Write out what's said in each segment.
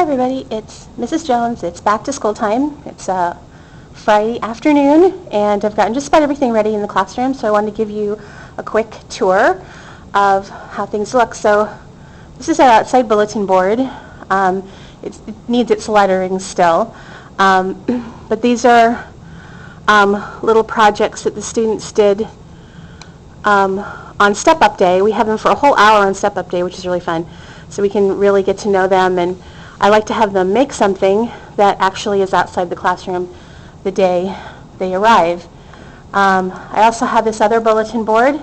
everybody, it's Mrs. Jones. It's back to school time. It's Friday afternoon, and I've gotten just about everything ready in the classroom, so I wanted to give you a quick tour of how things look. So this is our outside bulletin board. It needs its lettering still, but these are little projects that the students did on Step Up Day. We have them for a whole hour on Step Up Day, which is really fun, so we can really get to know them. And I like to have them make something that actually is outside the classroom the day they arrive. I also have this other bulletin board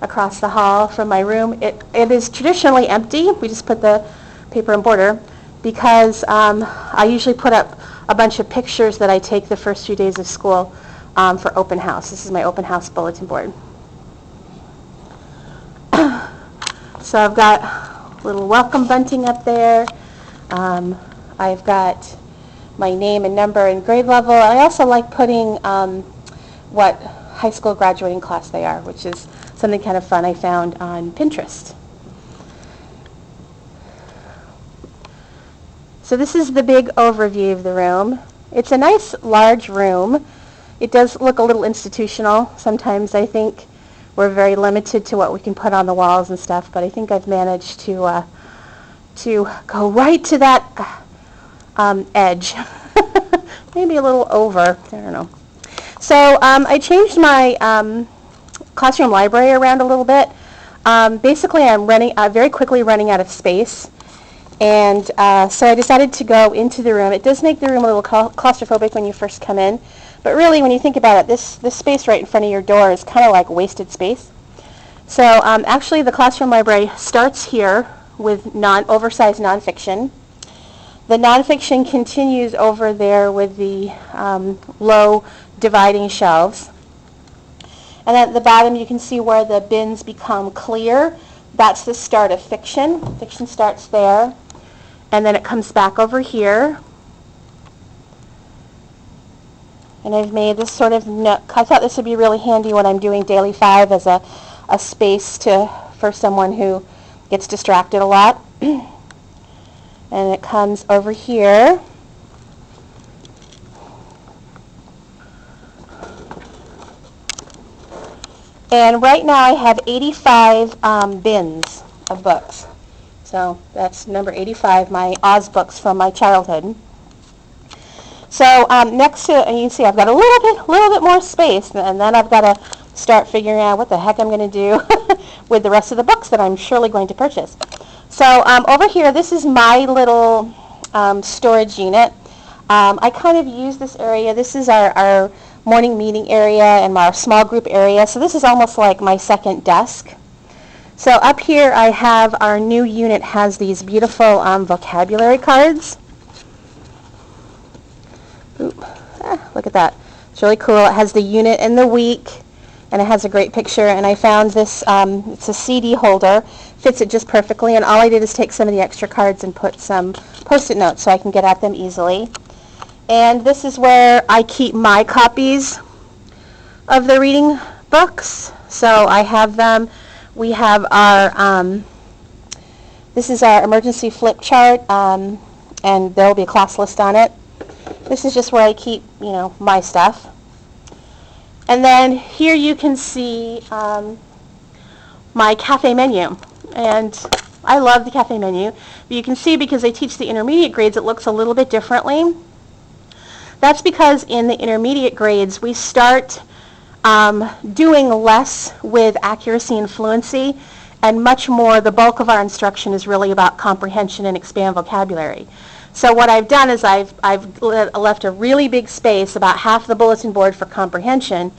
across the hall from my room. It is traditionally empty. We just put the paper and border because I usually put up a bunch of pictures that I take the first few days of school for open house. This is my open house bulletin board. So I've got a little welcome bunting up there. I've got my name and number and grade level. I also like putting what high school graduating class they are, which is something kind of fun I found on Pinterest. So this is the big overview of the room. It's a nice large room. It does look a little institutional. Sometimes I think we're very limited to what we can put on the walls and stuff, but I think I've managed to go right to that edge. Maybe a little over, I don't know. So I changed my classroom library around a little bit. Basically, I'm very quickly running out of space. And so I decided to go into the room. It does make the room a little claustrophobic when you first come in. But really, when you think about it, this space right in front of your door is kind of like wasted space. So actually, the classroom library starts here with oversized nonfiction. The nonfiction continues over there with the low dividing shelves. And at the bottom, you can see where the bins become clear. That's the start of fiction. Fiction starts there. And then it comes back over here. And I've made this sort of nook. I thought this would be really handy when I'm doing Daily 5 as a space for someone who gets distracted a lot. And it comes over here. And right now I have 85 bins of books. So that's number 85, my Oz books from my childhood. So next to, and you can see I've got a little bit more space, and then I've got to start figuring out what the heck I'm going to do with the rest of the books that I'm surely going to purchase. So over here, this is my little storage unit. I kind of use this area. This is our morning meeting area and our small group area. So this is almost like my second desk. So up here I have our new unit has these beautiful vocabulary cards. Look at that. It's really cool. It has the unit and the week, and it has a great picture. And I found this, it's a CD holder, fits it just perfectly. And all I did is take some of the extra cards and put some Post-it notes so I can get at them easily. And this is where I keep my copies of the reading books. So I have them. We have our, this is our emergency flip chart, and there will be a class list on it. This is just where I keep, my stuff. And then here you can see my cafe menu. And I love the cafe menu. But you can see because I teach the intermediate grades, it looks a little bit differently. That's because in the intermediate grades, we start doing less with accuracy and fluency, and much more, the bulk of our instruction is really about comprehension and expand vocabulary. So what I've done is I've left a really big space, about half the bulletin board, for comprehension.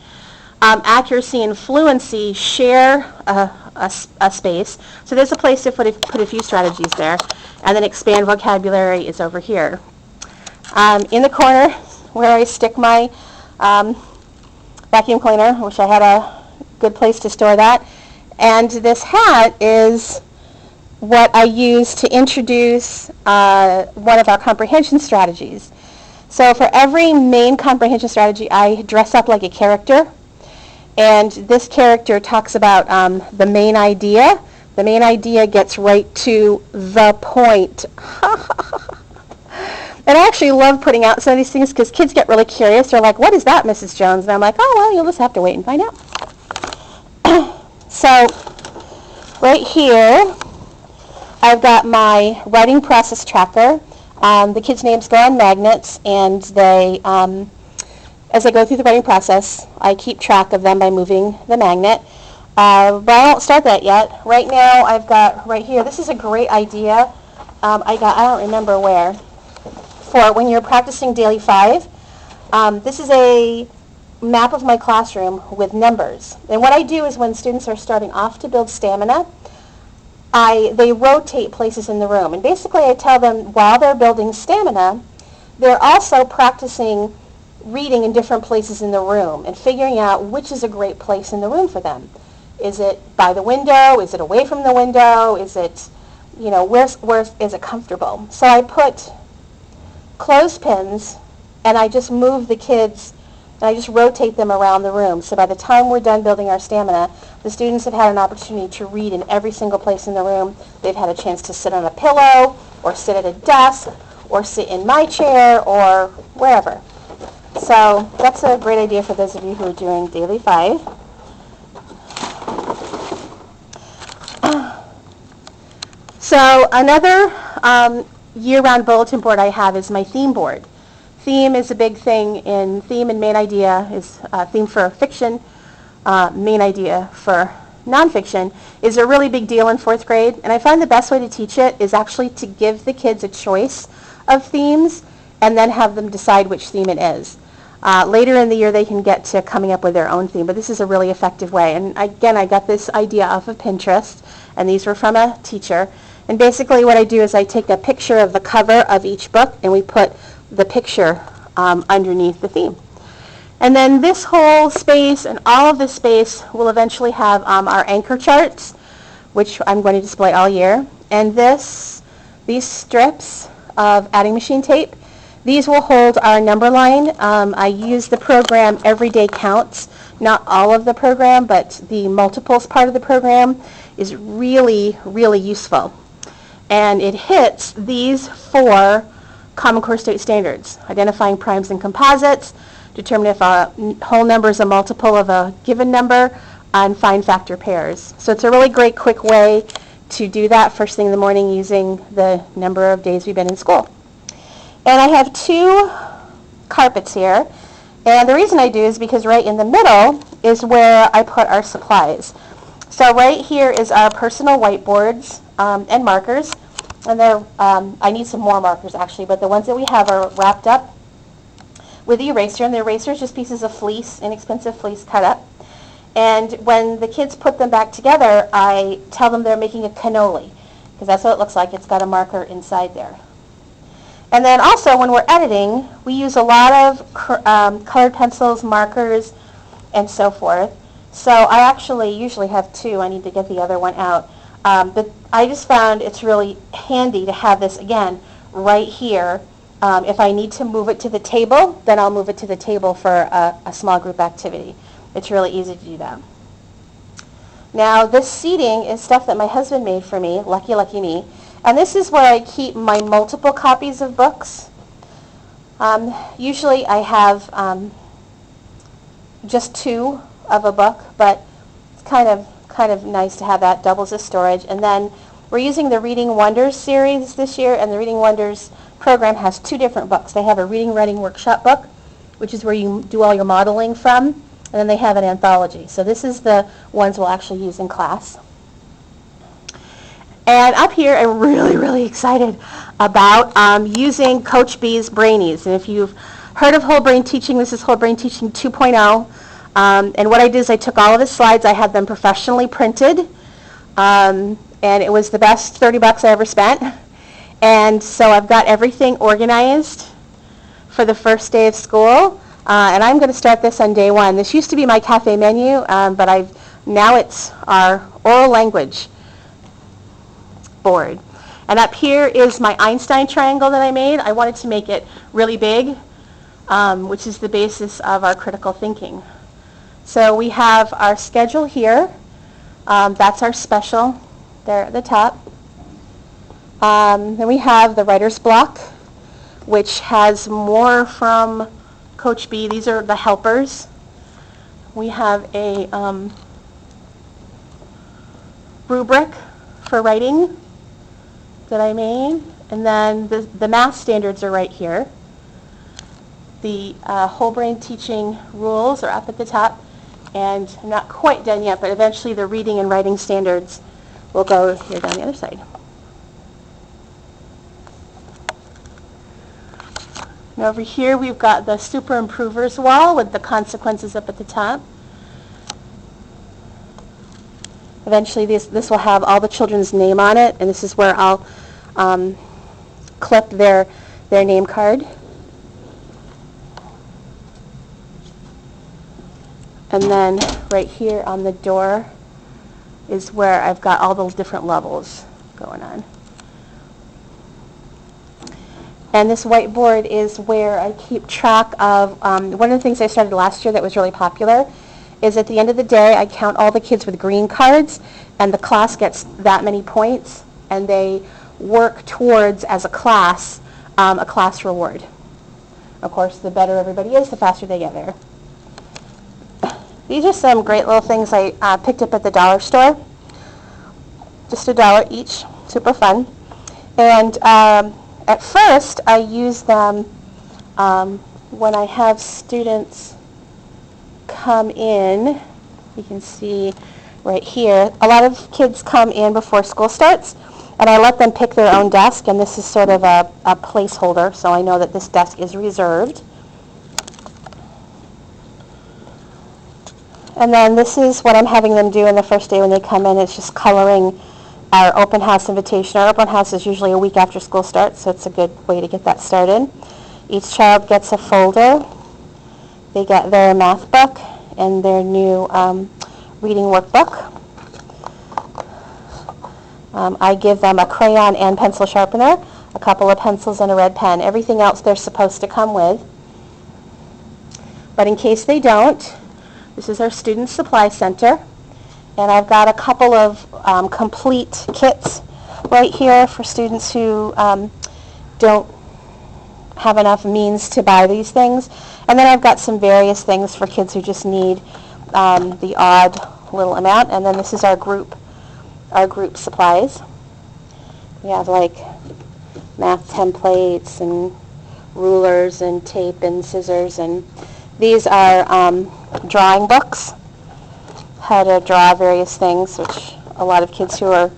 Accuracy and fluency share a space. So there's a place to put a few strategies there. And then expand vocabulary is over here. In the corner where I stick my vacuum cleaner, I wish I had a good place to store that. And this hat is what I use to introduce one of our comprehension strategies. So for every main comprehension strategy, I dress up like a character. And this character talks about the main idea. The main idea gets right to the point. And I actually love putting out some of these things because kids get really curious. They're like, what is that, Mrs. Jones? And I'm like, oh, well, you'll just have to wait and find out. So right here, I've got my writing process tracker. The kids' names go on magnets, and they, as I go through the writing process, I keep track of them by moving the magnet. But I won't start that yet. Right now, I've got right here, this is a great idea. I don't remember where, for when you're practicing Daily 5. This is a map of my classroom with numbers. And what I do is when students are starting off to build stamina, they rotate places in the room. And basically I tell them while they're building stamina, they're also practicing reading in different places in the room and figuring out which is a great place in the room for them. Is it by the window? Is it away from the window? Is it, where is it comfortable? So I put clothespins and I just move the kids and I just rotate them around the room. So by the time we're done building our stamina, the students have had an opportunity to read in every single place in the room. They've had a chance to sit on a pillow or sit at a desk or sit in my chair or wherever. So that's a great idea for those of you who are doing Daily 5. So another year-round bulletin board I have is my theme board. Theme is a big thing in theme, and main idea is theme for fiction. Main idea for nonfiction is a really big deal in 4th grade, and I find the best way to teach it is actually to give the kids a choice of themes and then have them decide which theme it is. Later in the year they can get to coming up with their own theme, but this is a really effective way. And again, I got this idea off of Pinterest, and these were from a teacher. And basically what I do is I take a picture of the cover of each book and we put the picture underneath the theme. And then this whole space and all of this space will eventually have our anchor charts, which I'm going to display all year. And these strips of adding machine tape, these will hold our number line. I use the program Everyday Counts, not all of the program, but the multiples part of the program is really, really useful. And it hits these 4 Common Core State Standards: identifying primes and composites, determine if a whole number is a multiple of a given number, and find factor pairs. So it's a really great quick way to do that first thing in the morning using the number of days we've been in school. And I have 2 carpets here, and the reason I do is because right in the middle is where I put our supplies. So right here is our personal whiteboards and markers. And I need some more markers actually, but the ones that we have are wrapped up with the eraser, and the eraser is just pieces of fleece, inexpensive fleece cut up. And when the kids put them back together, I tell them they're making a cannoli, because that's what it looks like. It's got a marker inside there. And then also when we're editing, we use a lot of colored pencils, markers, and so forth. So I actually usually have 2. I need to get the other one out. But I just found it's really handy to have this, again, right here. If I need to move it to the table, then I'll move it to the table for a small group activity. It's really easy to do that. Now, this seating is stuff that my husband made for me, lucky, lucky me. And this is where I keep my multiple copies of books. Usually I have just 2 of a book, but it's kind of nice to have that, doubles as storage. And then we're using the Reading Wonders series this year, and the Reading Wonders program has 2 different books. They have a Reading Writing Workshop book, which is where you do all your modeling from, and then they have an anthology. So this is the ones we'll actually use in class. And up here, I'm really, really excited about using Coach B's Brainies. And if you've heard of Whole Brain Teaching, this is Whole Brain Teaching 2.0. And what I did is I took all of his slides, I had them professionally printed, and it was the best $30 I ever spent. And so I've got everything organized for the first day of school, and I'm going to start this on day 1. This used to be my cafe menu, but now it's our oral language board. And up here is my Einstein triangle that I made. I wanted to make it really big, which is the basis of our critical thinking. So we have our schedule here. That's our special there at the top. Then we have the writer's block, which has more from Coach B. These are the helpers. We have a rubric for writing that I made, and then the math standards are right here. The whole brain teaching rules are up at the top, and I'm not quite done yet, but eventually the reading and writing standards will go here down the other side. And over here we've got the super improvers wall with the consequences up at the top. Eventually this will have all the children's name on it, and this is where I'll clip their name card. And then right here on the door is where I've got all those different levels going on. And this whiteboard is where I keep track of, one of the things I started last year that was really popular is at the end of the day I count all the kids with green cards, and the class gets that many points, and they work towards, as a class reward. Of course, the better everybody is, the faster they get there. These are some great little things I picked up at the dollar store. Just $1 each, super fun. And at first, I use them when I have students come in. You can see right here, a lot of kids come in before school starts, and I let them pick their own desk, and this is sort of a placeholder, so I know that this desk is reserved. And then this is what I'm having them do in the first day when they come in. It's just coloring our open house invitation. Our open house is usually a week after school starts, so it's a good way to get that started. Each child gets a folder. They get their math book and their new reading workbook. I give them a crayon and pencil sharpener, a couple of pencils, and a red pen. Everything else they're supposed to come with. But in case they don't, this is our Student Supply Center, and I've got a couple of complete kits right here for students who don't have enough means to buy these things. And then I've got some various things for kids who just need the odd little amount. And then this is our group supplies. We have like math templates and rulers and tape and scissors, and these are drawing books, how to draw various things, which a lot of kids who are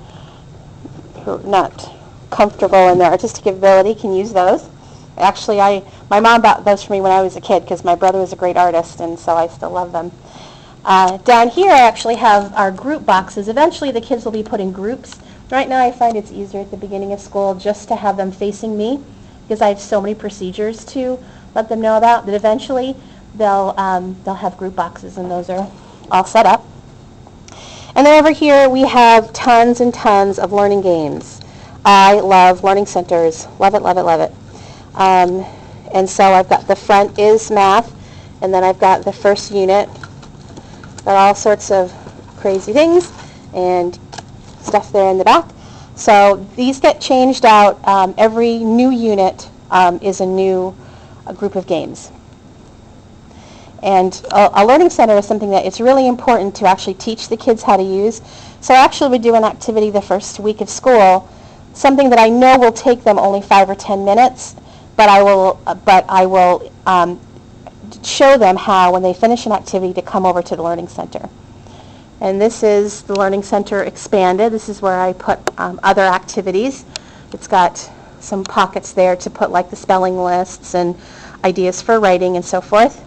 not comfortable in their artistic ability can use those. Actually, my mom bought those for me when I was a kid because my brother was a great artist, and so I still love them. Down here I actually have our group boxes. Eventually the kids will be put in groups. Right now I find it's easier at the beginning of school just to have them facing me because I have so many procedures to let them know about, that eventually they'll have group boxes, and those are all set up. And then over here we have tons and tons of learning games. I love learning centers. Love it, love it, love it. And so I've got the front is math, and then I've got the first unit. Got all sorts of crazy things and stuff there in the back. So these get changed out. Every new unit is a new group of games. And a learning center is something that it's really important to actually teach the kids how to use. So actually we do an activity the first week of school, something that I know will take them only 5 or 10 minutes, but I will show them how, when they finish an activity, to come over to the Learning Center. And this is the Learning Center expanded. This is where I put other activities. It's got some pockets there to put like the spelling lists and ideas for writing and so forth.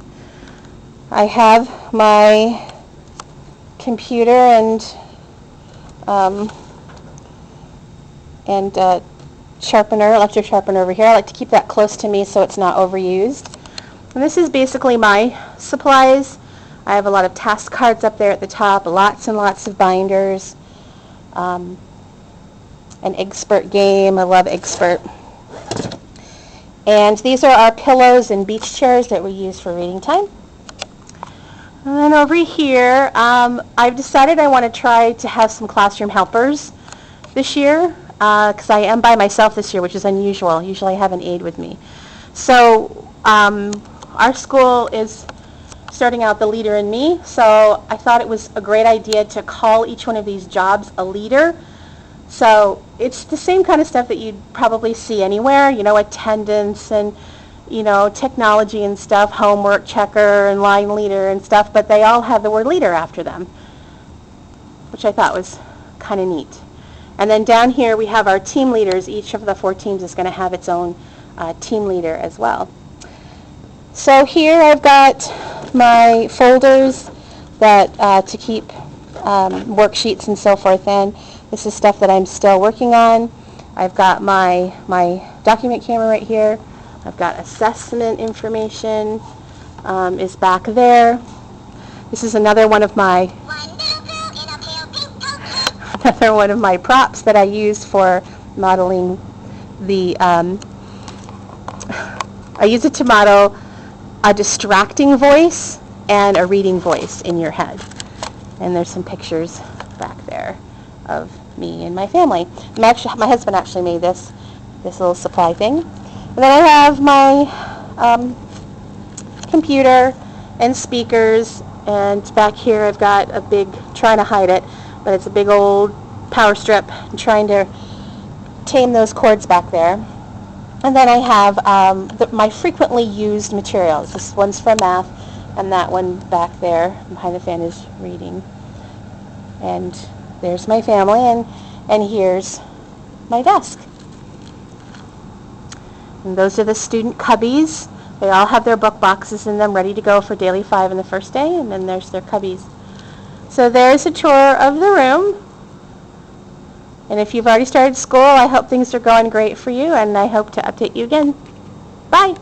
I have my computer and sharpener, electric sharpener over here. I like to keep that close to me so it's not overused. And this is basically my supplies. I have a lot of task cards up there at the top, lots and lots of binders, an Expert game. I love Expert. And these are our pillows and beach chairs that we use for reading time. And then over here, I've decided I want to try to have some classroom helpers this year, because I am by myself this year, which is unusual. Usually I have an aide with me. So our school is starting out the Leader in Me, so I thought it was a great idea to call each one of these jobs a leader. So it's the same kind of stuff that you'd probably see anywhere, attendance and, technology and stuff, homework checker and line leader and stuff, but they all have the word leader after them, which I thought was kind of neat. And then down here we have our team leaders. Each of the 4 teams is going to have its own team leader as well. So here I've got my folders that to keep worksheets and so forth in. This is stuff that I'm still working on. I've got my document camera right here. I've got assessment information is back there. This is another one of my props that I use for modeling the I use it to model a distracting voice and a reading voice in your head. And there's some pictures back there of me and my family. My husband actually made this little supply thing. And then I have my computer and speakers, and back here I've got a big, trying to hide it, but it's a big old power strip. I'm trying to tame those cords back there. And then I have my frequently used materials. This one's for math, and that one back there behind the fan is reading. And there's my family, and here's my desk. And those are the student cubbies. They all have their book boxes in them ready to go for Daily 5 in the first day, and then there's their cubbies. So there's a tour of the room. And if you've already started school, I hope things are going great for you, and I hope to update you again. Bye.